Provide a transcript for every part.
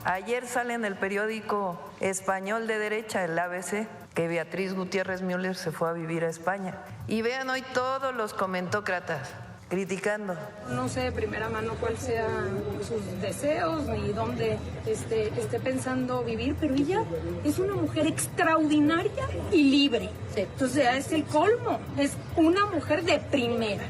Ayer sale en el periódico español de derecha, el ABC, que Beatriz Gutiérrez Müller se fue a vivir a España. Y vean hoy todos los comentócratas criticando. No sé de primera mano cuáles sean sus deseos ni dónde esté pensando vivir, pero ella es una mujer extraordinaria y libre. Entonces es el colmo, es una mujer de primera.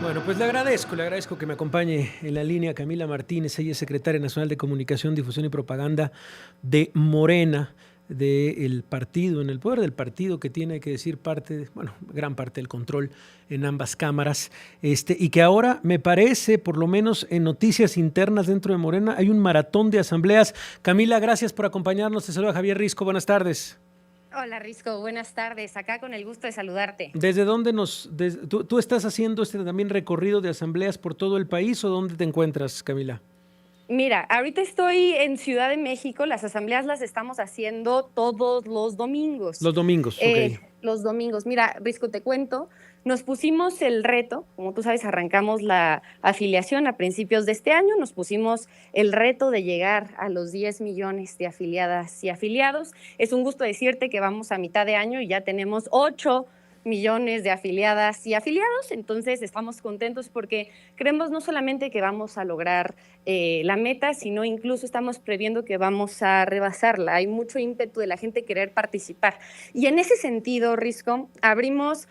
Bueno, pues le agradezco que me acompañe en la línea Camila Martínez. Ella es secretaria nacional de Comunicación, Difusión y Propaganda de Morena, del partido, en el poder del partido, que tiene que decir gran parte del control en ambas cámaras, y que ahora me parece, por lo menos en noticias internas dentro de Morena, hay un maratón de asambleas. Camila, gracias por acompañarnos. Te saluda Javier Risco. Buenas tardes. Hola Risco, buenas tardes. Acá con el gusto de saludarte. ¿Desde dónde tú estás haciendo también recorrido de asambleas por todo el país o dónde te encuentras, Camila? Mira, ahorita estoy en Ciudad de México. Las asambleas las estamos haciendo todos los domingos. Los domingos, ok. Los domingos. Mira, Risco, te cuento. Nos pusimos el reto, como tú sabes, arrancamos la afiliación a principios de este año, nos pusimos el reto de llegar a los 10 millones de afiliadas y afiliados. Es un gusto decirte que vamos a mitad de año y ya tenemos 8 millones de afiliadas y afiliados, entonces estamos contentos porque creemos no solamente que vamos a lograr la meta, sino incluso estamos previendo que vamos a rebasarla. Hay mucho ímpetu de la gente querer participar. Y en ese sentido, Risco, abrimos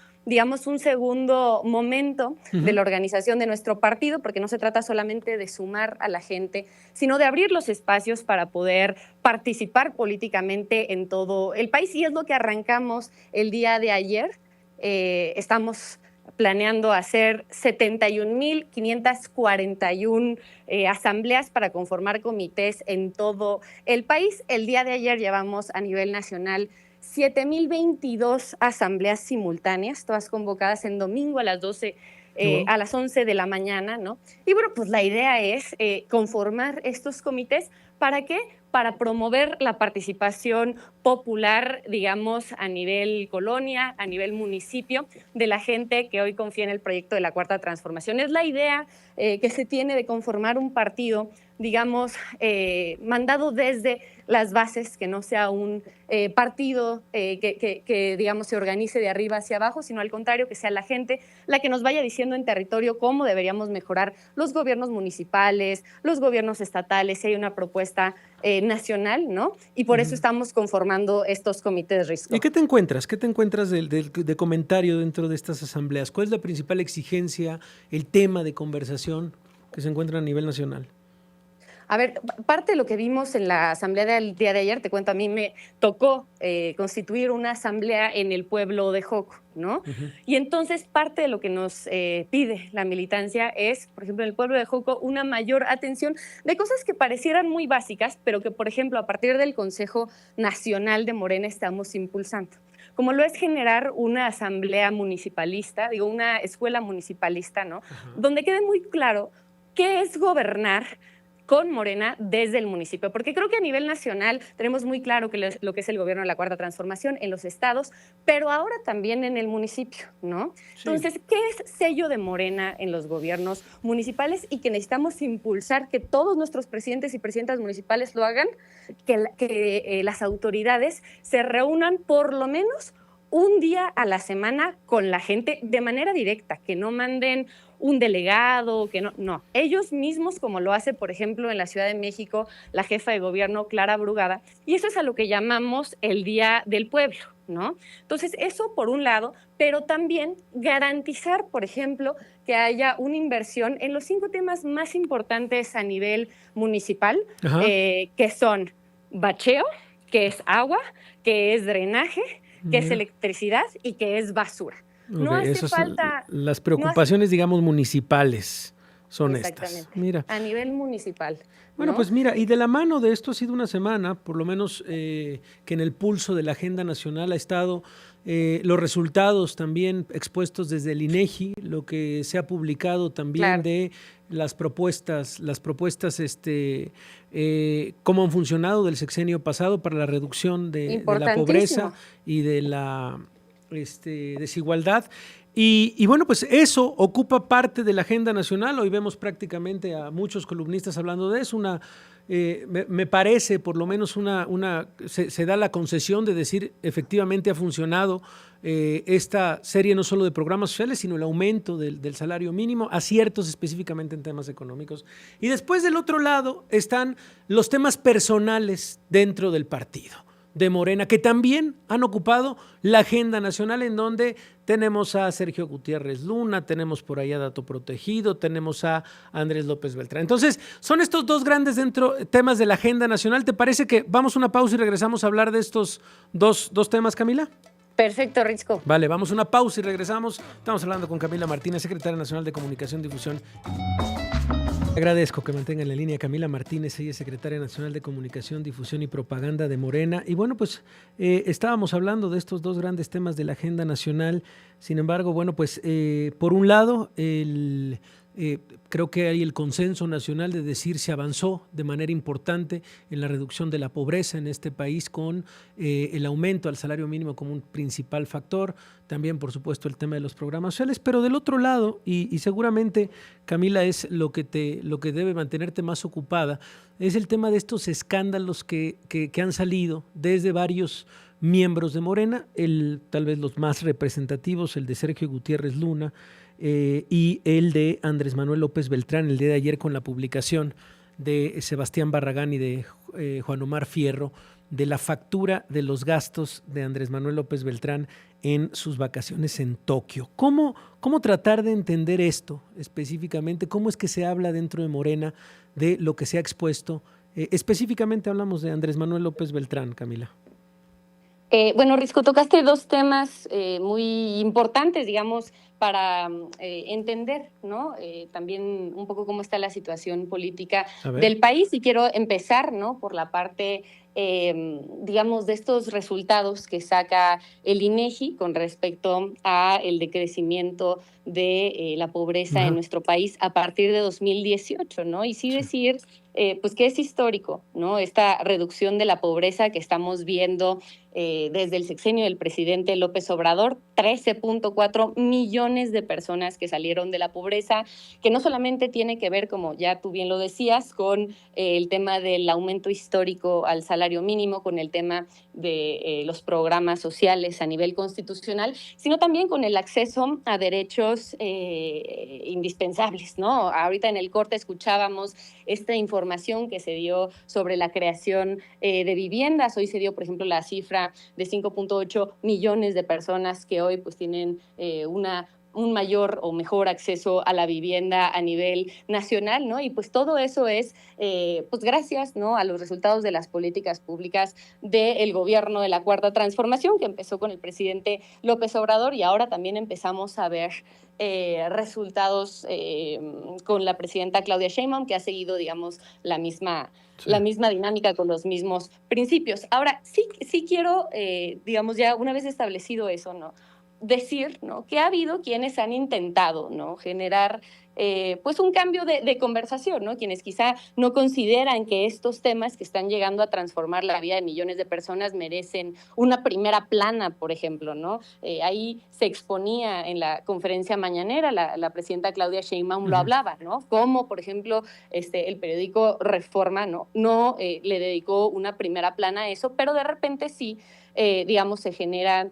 un segundo momento de la organización de nuestro partido, porque no se trata solamente de sumar a la gente, sino de abrir los espacios para poder participar políticamente en todo el país. Y es lo que arrancamos el día de ayer. Estamos planeando hacer 71,541 asambleas para conformar comités en todo el país. El día de ayer llevamos a nivel nacional 7,022 asambleas simultáneas, todas convocadas en domingo a las 12, a las 11 de la mañana, ¿no? Y bueno, pues la idea es conformar estos comités. ¿Para qué? Para promover la participación popular, digamos, a nivel colonia, a nivel municipio, de la gente que hoy confía en el proyecto de la Cuarta Transformación. Es la idea que se tiene de conformar un partido, digamos, mandado desde las bases, que no sea un partido que, digamos, se organice de arriba hacia abajo, sino al contrario, que sea la gente la que nos vaya diciendo en territorio cómo deberíamos mejorar los gobiernos municipales, los gobiernos estatales, si hay una propuesta nacional, ¿no? Y por eso estamos conformando estos comités de riesgo. ¿Y qué te encuentras? ¿Qué te encuentras de comentario dentro de estas asambleas? ¿Cuál es la principal exigencia, el tema de conversación que se encuentra a nivel nacional? A ver, parte de lo que vimos en la asamblea del día de ayer, te cuento, a mí me tocó constituir una asamblea en el pueblo de Joco, ¿no? Y entonces parte de lo que nos pide la militancia es, por ejemplo, en el pueblo de Joco, una mayor atención de cosas que parecieran muy básicas, pero que, por ejemplo, a partir del Consejo Nacional de Morena estamos impulsando, como lo es generar una asamblea municipalista, una escuela municipalista, ¿no? Donde quede muy claro qué es gobernar con Morena desde el municipio, porque creo que a nivel nacional tenemos muy claro que lo que es el gobierno de la Cuarta Transformación en los estados, pero ahora también en el municipio, ¿no? Sí. Entonces, ¿qué es sello de Morena en los gobiernos municipales? Y que necesitamos impulsar que todos nuestros presidentes y presidentas municipales lo hagan, que las autoridades se reúnan por lo menos un día a la semana con la gente de manera directa, que no manden un delegado, que no. Ellos mismos, como lo hace, por ejemplo, en la Ciudad de México, la jefa de gobierno, Clara Brugada, y eso es a lo que llamamos el Día del Pueblo, ¿no? Entonces, eso por un lado, pero también garantizar, por ejemplo, que haya una inversión en los 5 temas más importantes a nivel municipal, que son bacheo, que es agua, que es drenaje, que es electricidad y que es basura. No hace falta... Las preocupaciones, digamos, municipales son estas. Mira. A nivel municipal. Bueno, pues mira, y de la mano de esto ha sido una semana, por lo menos que en el pulso de la agenda nacional ha estado los resultados también expuestos desde el INEGI, lo que se ha publicado también de las propuestas, cómo han funcionado del sexenio pasado para la reducción de la pobreza y de la desigualdad. Y bueno, pues eso ocupa parte de la agenda nacional. Hoy vemos prácticamente a muchos columnistas hablando de eso. Me parece, por lo menos, se da la concesión de decir efectivamente ha funcionado esta serie no solo de programas sociales, sino el aumento del salario mínimo, aciertos específicamente en temas económicos. Y después del otro lado están los temas personales dentro del partido de Morena, que también han ocupado la agenda nacional, en donde tenemos a Sergio Gutiérrez Luna, tenemos por ahí a Dato Protegido, tenemos a Andrés López Beltrán. Entonces, son estos dos grandes temas de la agenda nacional. ¿Te parece que vamos a una pausa y regresamos a hablar de estos dos temas, Camila? Perfecto, Risco. Vale, vamos a una pausa y regresamos. Estamos hablando con Camila Martínez, secretaria nacional de Comunicación, Difusión. Agradezco que mantengan en la línea Camila Martínez, ella es secretaria nacional de Comunicación, Difusión y Propaganda de Morena. Y bueno, pues estábamos hablando de estos dos grandes temas de la agenda nacional. Sin embargo, bueno, pues por un lado, creo que hay el consenso nacional de decir se avanzó de manera importante en la reducción de la pobreza en este país con el aumento al salario mínimo como un principal factor. También, por supuesto, el tema de los programas sociales. Pero del otro lado, y seguramente, Camila, es lo que debe mantenerte más ocupada, es el tema de estos escándalos que han salido desde varios miembros de Morena, tal vez los más representativos, el de Sergio Gutiérrez Luna, y el de Andrés Manuel López Beltrán, el día de ayer con la publicación de Sebastián Barragán y de Juan Omar Fierro de la factura de los gastos de Andrés Manuel López Beltrán en sus vacaciones en Tokio. ¿Cómo tratar de entender esto específicamente? ¿Cómo es que se habla dentro de Morena de lo que se ha expuesto? Específicamente hablamos de Andrés Manuel López Beltrán, Camila. Bueno, Risco, tocaste dos temas muy importantes, digamos, para entender, ¿no? También un poco cómo está la situación política del país. Y quiero empezar, ¿no?, por la parte, digamos, de estos resultados que saca el INEGI con respecto a el decrecimiento de la pobreza en nuestro país a partir de 2018, ¿no? Y sí decir, pues que es histórico, ¿no? Esta reducción de la pobreza que estamos viendo desde el sexenio del presidente López Obrador, 13.4 millones de personas que salieron de la pobreza, que no solamente tiene que ver, como ya tú bien lo decías, con el tema del aumento histórico al salario mínimo, con el tema de los programas sociales a nivel constitucional, sino también con el acceso a derechos indispensables, ¿no? Ahorita en el corte escuchábamos esta información que se dio sobre la creación de viviendas. Hoy se dio, por ejemplo, la cifra de 5.8 millones de personas que hoy pues tienen un mayor o mejor acceso a la vivienda a nivel nacional, ¿no? Y pues todo eso es pues gracias, ¿no?, a los resultados de las políticas públicas del gobierno de la Cuarta Transformación, que empezó con el presidente López Obrador, y ahora también empezamos a ver resultados con la presidenta Claudia Sheinbaum, que ha seguido, digamos, la misma dinámica con los mismos principios. Ahora, sí quiero, digamos, ya una vez establecido eso, ¿no?, decir, ¿no?, que ha habido quienes han intentado, ¿no?, generar pues un cambio de conversación, ¿no? Quienes quizá no consideran que estos temas que están llegando a transformar la vida de millones de personas merecen una primera plana, por ejemplo, ¿no? Ahí se exponía en la conferencia mañanera, la presidenta Claudia Sheinbaum lo hablaba, ¿no? Como, por ejemplo, el periódico Reforma no le dedicó una primera plana a eso, pero de repente sí, digamos, se generan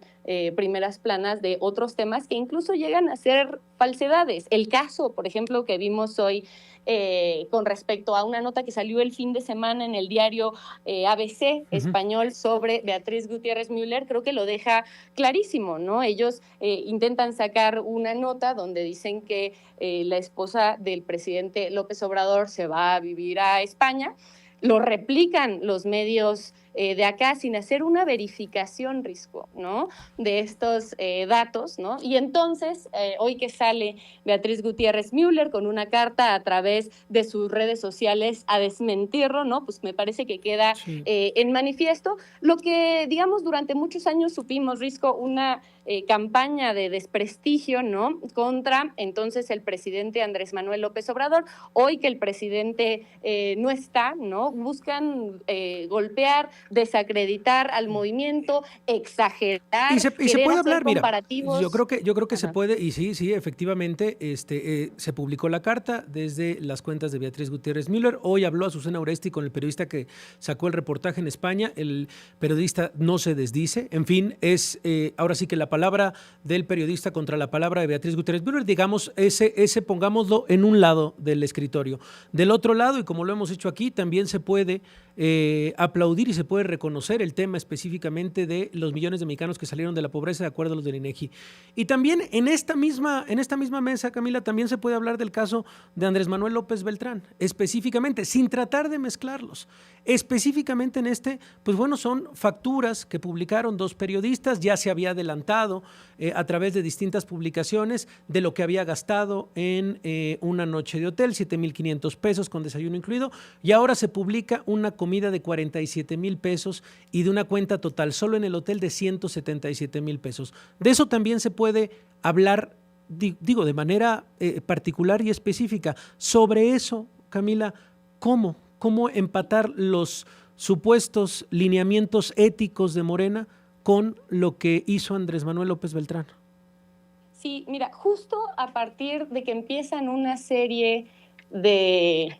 primeras planas de otros temas que incluso llegan a ser falsedades. El caso, por ejemplo, que vimos hoy con respecto a una nota que salió el fin de semana en el diario ABC español sobre Beatriz Gutiérrez Müller, creo que lo deja clarísimo, ¿no? Ellos intentan sacar una nota donde dicen que la esposa del presidente López Obrador se va a vivir a España. Lo replican los medios de acá sin hacer una verificación, Risco, ¿no?, de estos datos, ¿no? Y entonces, hoy que sale Beatriz Gutiérrez Müller con una carta a través de sus redes sociales a desmentirlo, ¿no?, pues me parece que queda en manifiesto lo que, digamos, durante muchos años supimos, Risco, una campaña de desprestigio, ¿no?, contra entonces el presidente Andrés Manuel López Obrador. Hoy que el presidente no está, ¿no?, buscan golpear desacreditar al movimiento, exagerar, y se querer puede hacer hablar, mira, comparativos. yo creo que se puede, y sí, efectivamente, se publicó la carta desde las cuentas de Beatriz Gutiérrez Müller. Hoy habló Azucena Oresti con el periodista que sacó el reportaje en España. El periodista no se desdice. En fin, es ahora sí que la palabra del periodista contra la palabra de Beatriz Gutiérrez Müller. Digamos, ese pongámoslo en un lado del escritorio. Del otro lado, y como lo hemos hecho aquí, también se puede aplaudir y se puede reconocer el tema específicamente de los millones de mexicanos que salieron de la pobreza de acuerdo a los del INEGI. Y también en esta misma mesa, Camila, también se puede hablar del caso de Andrés Manuel López Beltrán, específicamente, sin tratar de mezclarlos. Específicamente en pues bueno, son facturas que publicaron dos periodistas, ya se había adelantado a través de distintas publicaciones de lo que había gastado en una noche de hotel, 7,500 pesos con desayuno incluido, y ahora se publica una comida de 47,000 pesos y de una cuenta total solo en el hotel de 177,000 pesos. De eso también se puede hablar, digo, de manera particular y específica. Sobre eso, Camila, ¿cómo empatar los supuestos lineamientos éticos de Morena con lo que hizo Andrés Manuel López Beltrán? Sí, mira, justo a partir de que empiezan una serie de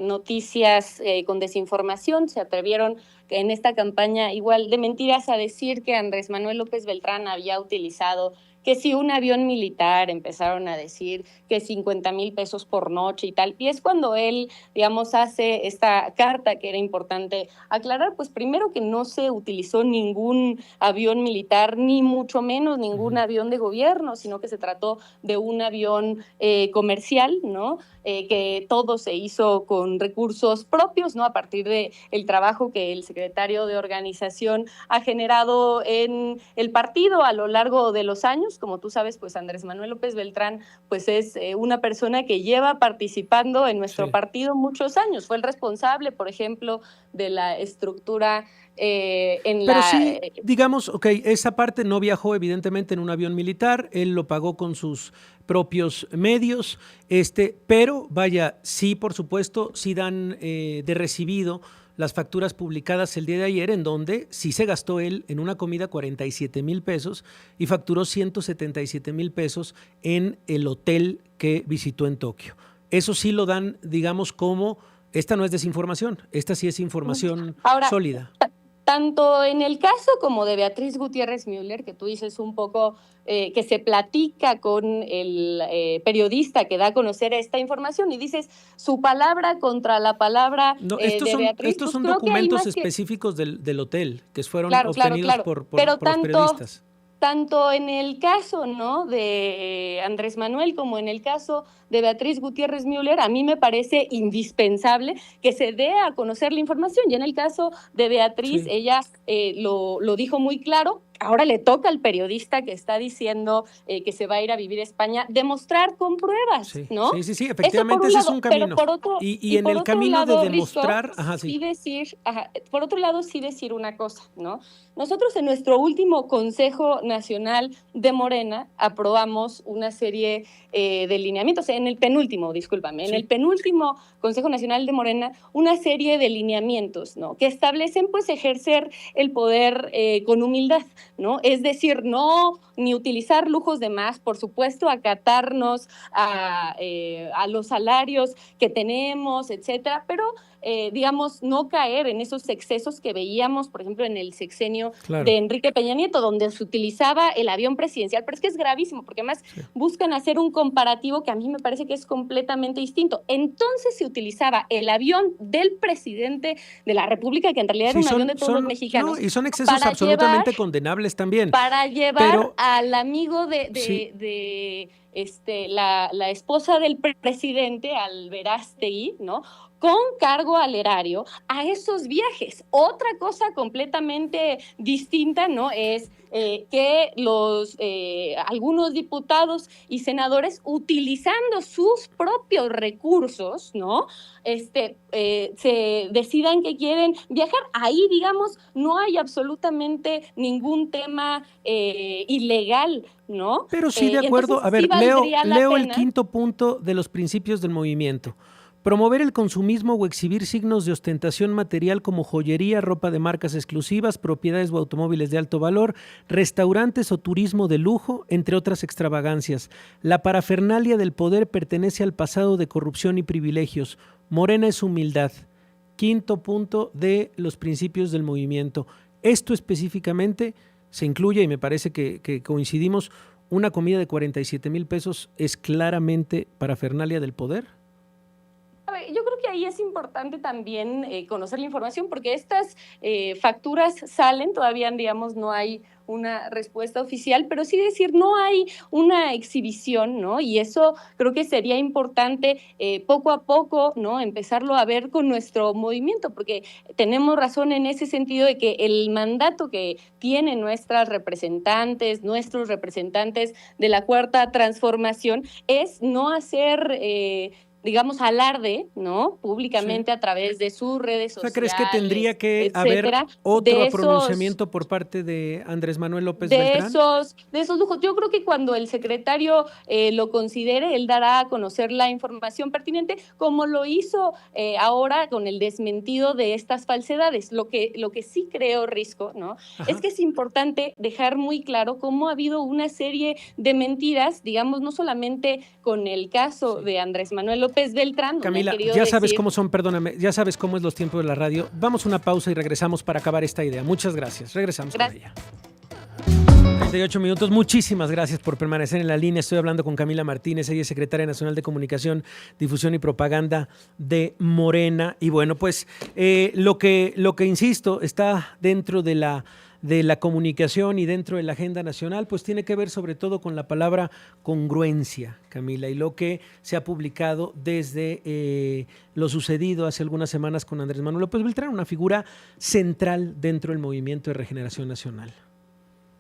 noticias con desinformación, se atrevieron en esta campaña igual de mentiras a decir que Andrés Manuel López Beltrán había utilizado, que si un avión militar, empezaron a decir que 50,000 pesos por noche y tal. Y es cuando él, digamos, hace esta carta que era importante aclarar, pues primero que no se utilizó ningún avión militar, ni mucho menos ningún avión de gobierno, sino que se trató de un avión comercial, ¿no? Que todo se hizo con recursos propios, ¿no? A partir del trabajo que el secretario de organización ha generado en el partido a lo largo de los años. Como tú sabes, pues Andrés Manuel López Beltrán pues es una persona que lleva participando en nuestro partido muchos años. Fue el responsable, por ejemplo, de la estructura Pero sí, digamos, esa parte no viajó evidentemente en un avión militar, él lo pagó con sus propios medios, pero vaya, sí, por supuesto, sí dan de recibido las facturas publicadas el día de ayer, en donde sí se gastó él en una comida 47,000 pesos y facturó 177,000 pesos en el hotel que visitó en Tokio. Eso sí lo dan, digamos, como esta no es desinformación, esta sí es información sólida. Tanto en el caso como de Beatriz Gutiérrez Müller, que tú dices un poco que se platica con el periodista que da a conocer esta información y dices su palabra contra la palabra de Beatriz. Estos son documentos específicos del hotel que fueron obtenidos por los periodistas. Tanto en el caso, ¿no?, de Andrés Manuel como en el caso de Beatriz Gutiérrez Müller, a mí me parece indispensable que se dé a conocer la información. Y en el caso de Beatriz, ella lo dijo muy claro. Ahora le toca al periodista que está diciendo que se va a ir a vivir a España demostrar con pruebas, ¿no? Sí, efectivamente ese es un camino. Y en el camino de demostrar... Por otro lado, sí decir una cosa, ¿no? Nosotros en nuestro último Consejo Nacional de Morena aprobamos una serie de lineamientos, en el penúltimo Consejo Nacional de Morena, una serie de lineamientos, ¿no?, que establecen pues ejercer el poder con humildad, ¿no? Es decir, no ni utilizar lujos de más, por supuesto, acatarnos a los salarios que tenemos, etcétera, pero digamos, no caer en esos excesos que veíamos, por ejemplo, en el sexenio de Enrique Peña Nieto, donde se utilizaba el avión presidencial, pero es que es gravísimo, porque además buscan hacer un comparativo que a mí me parece que es completamente distinto. Entonces se utilizaba el avión del presidente de la República, que en realidad era un avión de todos los mexicanos. Y son excesos absolutamente condenables también. Para llevar al amigo de la esposa del presidente, al Verástegui, ¿no?, con cargo al erario, a esos viajes. Otra cosa completamente distinta, ¿no?, es que algunos diputados y senadores, utilizando sus propios recursos, ¿no?, se decidan que quieren viajar. Ahí, digamos, no hay absolutamente ningún tema ilegal, ¿no? Pero sí, de acuerdo. A ver, leo el quinto punto de los principios del movimiento. promover el consumismo o exhibir signos de ostentación material como joyería, ropa de marcas exclusivas, propiedades o automóviles de alto valor, restaurantes o turismo de lujo, entre otras extravagancias. La parafernalia del poder pertenece al pasado de corrupción y privilegios. Morena es humildad. Quinto punto de los principios del movimiento. Esto específicamente se incluye, y me parece que coincidimos, una comida de 47,000 pesos es claramente parafernalia del poder. A ver, yo creo que ahí es importante también conocer la información, porque estas facturas salen, todavía, digamos, no hay una respuesta oficial, pero sí decir, no hay una exhibición, ¿no? Y eso creo que sería importante poco a poco, ¿no? Empezarlo a ver con nuestro movimiento, porque tenemos razón en ese sentido de que el mandato que tienen nuestros representantes de la Cuarta Transformación es no hacer digamos, alarde, ¿no? Públicamente a través de sus redes sociales. ¿Crees que tendría que haber otro pronunciamiento por parte de Andrés Manuel López Beltrán? De esos lujos. Yo creo que cuando el secretario lo considere, él dará a conocer la información pertinente, como lo hizo ahora con el desmentido de estas falsedades. Lo que sí creo, Risco, ¿no? Es que es importante dejar muy claro cómo ha habido una serie de mentiras, digamos, no solamente con el caso de Andrés Manuel López Beltrán. Camila, ya sabes cómo son, perdóname, ya sabes cómo es los tiempos de la radio. Vamos a una pausa y regresamos para acabar esta idea. Muchas gracias. Regresamos con ella. 38 minutos. Muchísimas gracias por permanecer en la línea. Estoy hablando con Camila Martínez, ella es secretaria nacional de Comunicación, Difusión y Propaganda de Morena. Y bueno, pues lo que insisto, está dentro de la comunicación y dentro de la agenda nacional, pues tiene que ver sobre todo con la palabra congruencia, Camila, y lo que se ha publicado desde lo sucedido hace algunas semanas con Andrés Manuel López Beltrán, una figura central dentro del movimiento de regeneración nacional.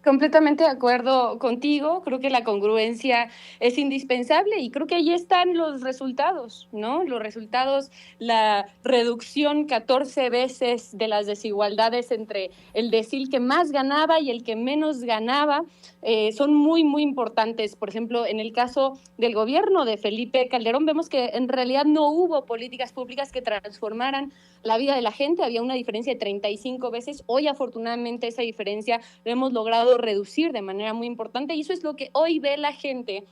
Completamente de acuerdo contigo, creo que la congruencia es indispensable y creo que ahí están los resultados, ¿no? Los resultados, la reducción 14 veces de las desigualdades entre el decil que más ganaba y el que menos ganaba, son muy, muy importantes. Por ejemplo, en el caso del gobierno de Felipe Calderón, vemos que en realidad no hubo políticas públicas que transformaran la vida de la gente, había una diferencia de 35 veces. Hoy, afortunadamente, esa diferencia la hemos logrado reducir de manera muy importante y eso es lo que hoy ve la gente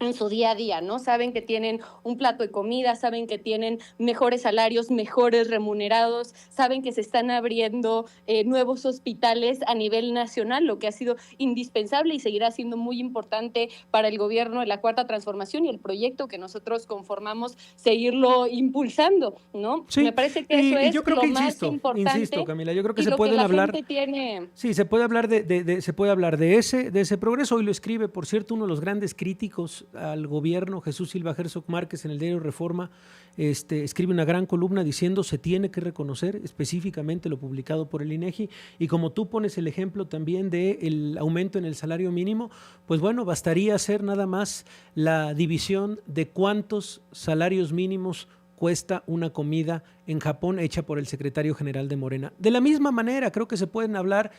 en su día a día, ¿no? Saben que tienen un plato de comida, saben que tienen mejores salarios, mejores remunerados, saben que se están abriendo nuevos hospitales a nivel nacional, lo que ha sido indispensable y seguirá siendo muy importante para el gobierno de la Cuarta Transformación y el proyecto que nosotros conformamos, seguirlo impulsando, ¿no? Sí, me parece que eso es yo creo lo que más importante. Insisto, Camila, yo creo que se pueden hablar. Sí, se puede hablar de ese progreso. Hoy lo escribe, por cierto, uno de los grandes críticos al gobierno, Jesús Silva Herzog Márquez, en el diario Reforma, escribe una gran columna diciendo se tiene que reconocer específicamente lo publicado por el INEGI, y como tú pones el ejemplo también del aumento en el salario mínimo, pues bueno, bastaría hacer nada más la división de cuántos salarios mínimos cuesta una comida en Japón hecha por el secretario general de Morena. De la misma manera, creo que se pueden hablar,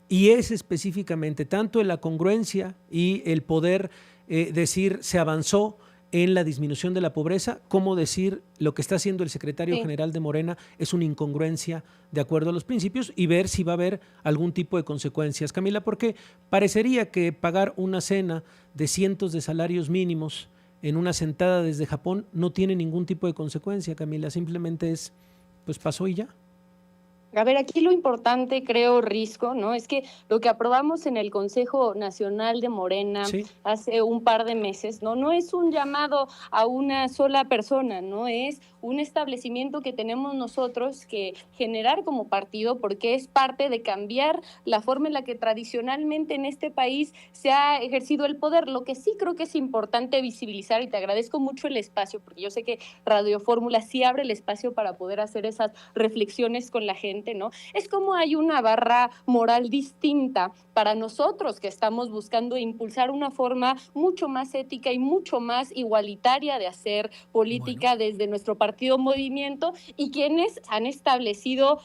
y es específicamente tanto en la congruencia y el poder decir se avanzó en la disminución de la pobreza, como decir lo que está haciendo el secretario general de Morena es una incongruencia de acuerdo a los principios, y ver si va a haber algún tipo de consecuencias, Camila, porque parecería que pagar una cena de cientos de salarios mínimos en una sentada desde Japón no tiene ningún tipo de consecuencia, Camila, simplemente es, pues pasó y ya. A ver, aquí lo importante, creo, Risco, ¿no? Es que lo que aprobamos en el Consejo Nacional de Morena hace un par de meses, no es un llamado a una sola persona, no es un establecimiento que tenemos nosotros que generar como partido, porque es parte de cambiar la forma en la que tradicionalmente en este país se ha ejercido el poder. Lo que sí creo que es importante visibilizar, y te agradezco mucho el espacio, porque yo sé que Radio Fórmula sí abre el espacio para poder hacer esas reflexiones con la gente, gente, ¿no? Es como hay una barra moral distinta para nosotros que estamos buscando impulsar una forma mucho más ética y mucho más igualitaria de hacer política desde nuestro partido Movimiento, y quienes han establecido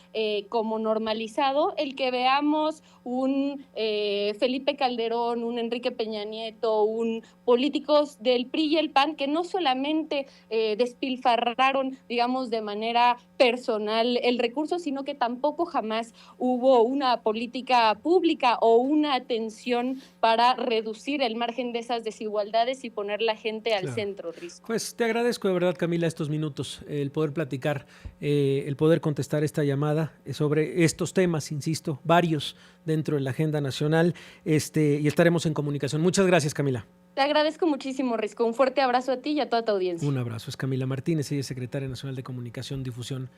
como normalizado el que veamos un Felipe Calderón, un Enrique Peña Nieto, políticos del PRI y el PAN que no solamente despilfarraron, digamos, de manera personal el recurso, sino que tampoco jamás hubo una política pública o una atención para reducir el margen de esas desigualdades y poner la gente al centro, Risco. Pues te agradezco de verdad, Camila, estos minutos, el poder platicar, el poder contestar esta llamada sobre estos temas, insisto, varios dentro de la agenda nacional, y estaremos en comunicación. Muchas gracias, Camila. Te agradezco muchísimo, Risco. Un fuerte abrazo a ti y a toda tu audiencia. Un abrazo. Es Camila Martínez, ella es secretaria nacional de Comunicación, Difusión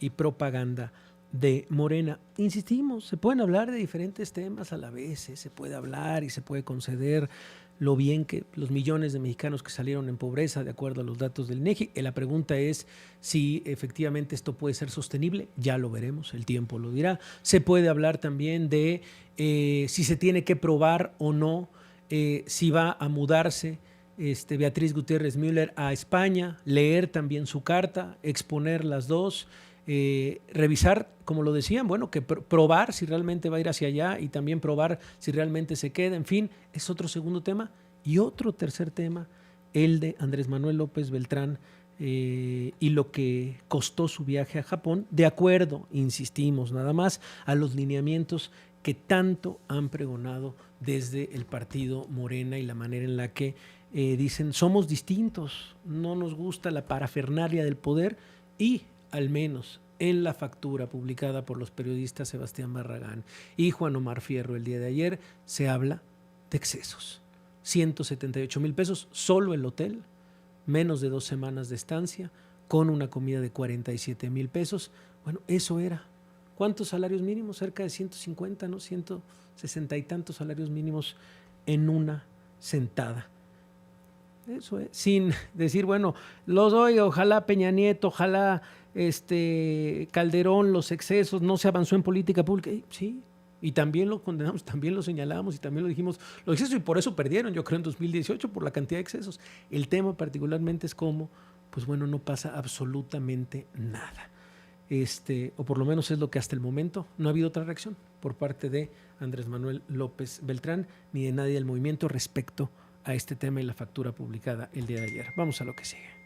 y Propaganda de Morena. Insistimos, se pueden hablar de diferentes temas a la vez, se puede hablar y se puede conceder lo bien que los millones de mexicanos que salieron en pobreza, de acuerdo a los datos del INEGI. La pregunta es si efectivamente esto puede ser sostenible, ya lo veremos, el tiempo lo dirá. Se puede hablar también de si se tiene que probar o no, si va a mudarse Beatriz Gutiérrez Müller a España, leer también su carta, exponer las dos, revisar, como lo decían, bueno, que probar si realmente va a ir hacia allá y también probar si realmente se queda. En fin, es otro segundo tema. Y otro tercer tema, el de Andrés Manuel López Beltrán y lo que costó su viaje a Japón, de acuerdo, insistimos, nada más a los lineamientos que tanto han pregonado desde el partido Morena y la manera en la que dicen somos distintos, no nos gusta la parafernalia del poder, y al menos en la factura publicada por los periodistas Sebastián Barragán y Juan Omar Fierro el día de ayer se habla de excesos. 178,000 pesos solo el hotel, menos de 2 semanas de estancia, con una comida de 47,000 pesos. Bueno, eso era. ¿Cuántos salarios mínimos? Cerca de 150, ¿no? 160 y tantos salarios mínimos en una sentada. Eso es, sin decir, bueno, los doy, ojalá Peña Nieto, ojalá Calderón, los excesos, no se avanzó en política pública. Sí, y también lo condenamos, también lo señalamos y también lo dijimos, los excesos, y por eso perdieron, yo creo, en 2018, por la cantidad de excesos. El tema particularmente es cómo, pues bueno, no pasa absolutamente nada. O por lo menos es lo que hasta el momento no ha habido otra reacción por parte de Andrés Manuel López Beltrán ni de nadie del movimiento respecto a este tema y la factura publicada el día de ayer. Vamos a lo que sigue.